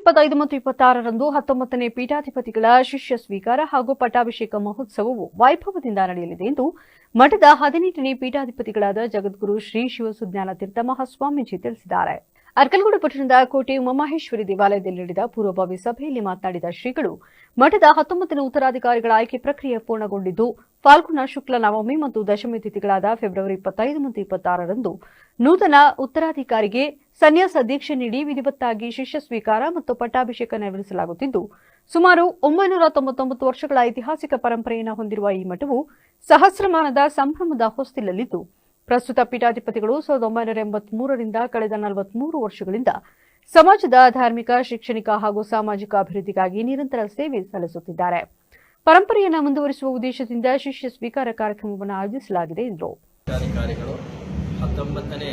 25 ಮತ್ತು 26ರಂದು 19ನೇ ಪೀಠಾಧಿಪತಿಗಳ ಶಿಷ್ಯ ಸ್ವೀಕಾರ ಹಾಗೂ ಪಟ್ಟಾಭಿಷೇಕ ಮಹೋತ್ಸವವು ವೈಭವದಿಂದ ನಡೆಯಲಿದೆ ಎಂದು ಮಠದ 18ನೇ ಪೀಠಾಧಿಪತಿಗಳಾದ ಜಗದ್ಗುರು ಶ್ರೀ ಶಿವಸುಜ್ಞಾನ ತೀರ್ಥ ಮಹಾಸ್ವಾಮೀಜಿ ತಿಳಿಸಿದ್ದಾರೆ. ಅರ್ಕಲಗೂಡು ಪಟ್ಟಣದ ಕೋಟೆ ಉಮಾಮಹೇಶ್ವರಿ ದೇವಾಲಯದಲ್ಲಿ ನಡೆದ ಪೂರ್ವಭಾವಿ ಸಭೆಯಲ್ಲಿ ಮಾತನಾಡಿದ ಶ್ರೀಗಳು, ಮಠದ 19ನೇ ಉತ್ತರಾಧಿಕಾರಿಗಳ ಆಯ್ಕೆ ಪ್ರಕ್ರಿಯೆ ಪೂರ್ಣಗೊಂಡಿದ್ದು, ಫಾಲ್ಗುಣ ಶುಕ್ಲ ನವಮಿ ಮತ್ತು ದಶಮಿ ತಿಥಿಗಳಾದ ಫೆಬ್ರವರಿ 25 ಮತ್ತು 26ರಂದು ನೂತನ ಉತ್ತರಾಧಿಕಾರಿಗೆ ಸನ್ಯಾಸ ದೀಕ್ಷೆ ನೀಡಿ ವಿಧಿವತ್ತಾಗಿ ಶಿಷ್ಯ ಸ್ವೀಕಾರ ಮತ್ತು ಪಟ್ಟಾಭಿಷೇಕ ನೆರವೇರಿಸಲಾಗುತ್ತಿದ್ದು, ಸುಮಾರು 999 ವರ್ಷಗಳ ಐತಿಹಾಸಿಕ ಪರಂಪರೆಯನ್ನು ಹೊಂದಿರುವ ಈ ಮಠವು ಸಹಸ್ರಮಾನದ ಸಂಭ್ರಮದ ಹೊಸ್ತಿಲಲ್ಲಿದ್ದು, ಪ್ರಸ್ತುತ ಪೀಠಾಧಿಪತಿಗಳು 1983ರಿಂದ ಕಳೆದ 43 ವರ್ಷಗಳಿಂದ ಸಮಾಜದ ಧಾರ್ಮಿಕ, ಶೈಕ್ಷಣಿಕ ಹಾಗೂ ಸಾಮಾಜಿಕ ಅಭಿವೃದ್ಧಿಗಾಗಿ ನಿರಂತರ ಸೇವೆ ಸಲ್ಲಿಸುತ್ತಿದ್ದಾರೆ. ಪರಂಪರೆಯನ್ನು ಮುಂದುವರಿಸುವ ಉದ್ದೇಶದಿಂದ ಶಿಷ್ಯ ಸ್ವೀಕಾರ ಕಾರ್ಯಕ್ರಮವನ್ನು ಆಯೋಜಿಸಲಾಗಿದೆ ಎಂದರು. 19ನೇ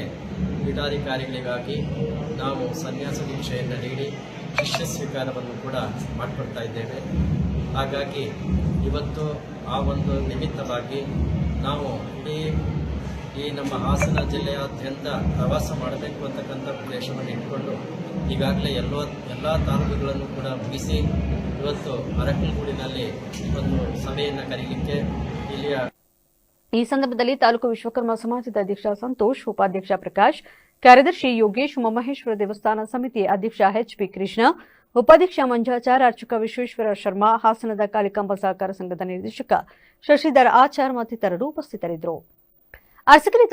ಪೀಠಾಧಿಕಾರಿಗಳಿಗಾಗಿ ನಾವು ಸನ್ಯಾಸ ದೀಕ್ಷೆಯನ್ನು ನೀಡಿ ಶಿಷ್ಯ ಸ್ವೀಕಾರವನ್ನು ಕೂಡ ಮಾಡಿಕೊಡ್ತಾ ಇದ್ದೇವೆ. ಹಾಗಾಗಿ ಇವತ್ತು ಆ ಒಂದು ನಿಮಿತ್ತವಾಗಿ ನಾವು ಈ ನಮ್ಮ ಹಾಸನ ಜಿಲ್ಲೆಯಾದ್ಯಂತ ಪ್ರವಾಸ ಮಾಡಬೇಕು ಅಂತಕ್ಕಂಥ ಉದ್ದೇಶವನ್ನು ಇಟ್ಕೊಂಡು ಈಗಾಗಲೇ ಎಲ್ಲ ತಾಲೂಕುಗಳನ್ನು ಕೂಡ ಮುಗಿಸಿ ಇವತ್ತು ಅರಕಲಗೂಡಿನಲ್ಲಿ ಒಂದು ಸಭೆಯನ್ನು ಕರೆಯಲಿಕ್ಕೆ ಇಲ್ಲಿಯ ಈ ಸಂದರ್ಭದಲ್ಲಿ ತಾಲೂಕು ವಿಶ್ವಕರ್ಮ ಸಮಾಜದ ಅಧ್ಯಕ್ಷ ಸಂತೋಷ್, ಉಪಾಧ್ಯಕ್ಷ ಪ್ರಕಾಶ್, ಕಾರ್ಯದರ್ಶಿ ಯೋಗೇಶ್, ಉಮಾಮಹೇಶ್ವರ ದೇವಸ್ಥಾನ ಸಮಿತಿ ಅಧ್ಯಕ್ಷ ಎಚ್ಪಿ ಕೃಷ್ಣ, ಉಪಾಧ್ಯಕ್ಷ ಮಂಜಾಚಾರ್, ಅರ್ಚಕ ವಿಶ್ವೇಶ್ವರ ಶರ್ಮಾ, ಹಾಸನದ ಕಾಳಿಕಾಂಬ ಸಹಕಾರ ಸಂಘದ ನಿರ್ದೇಶಕ ಶಶಿಧರ್ ಆಚಾರ್ ಮತ್ತಿತರರು ಉಪಸ್ಥಿತರಿದ್ದರು.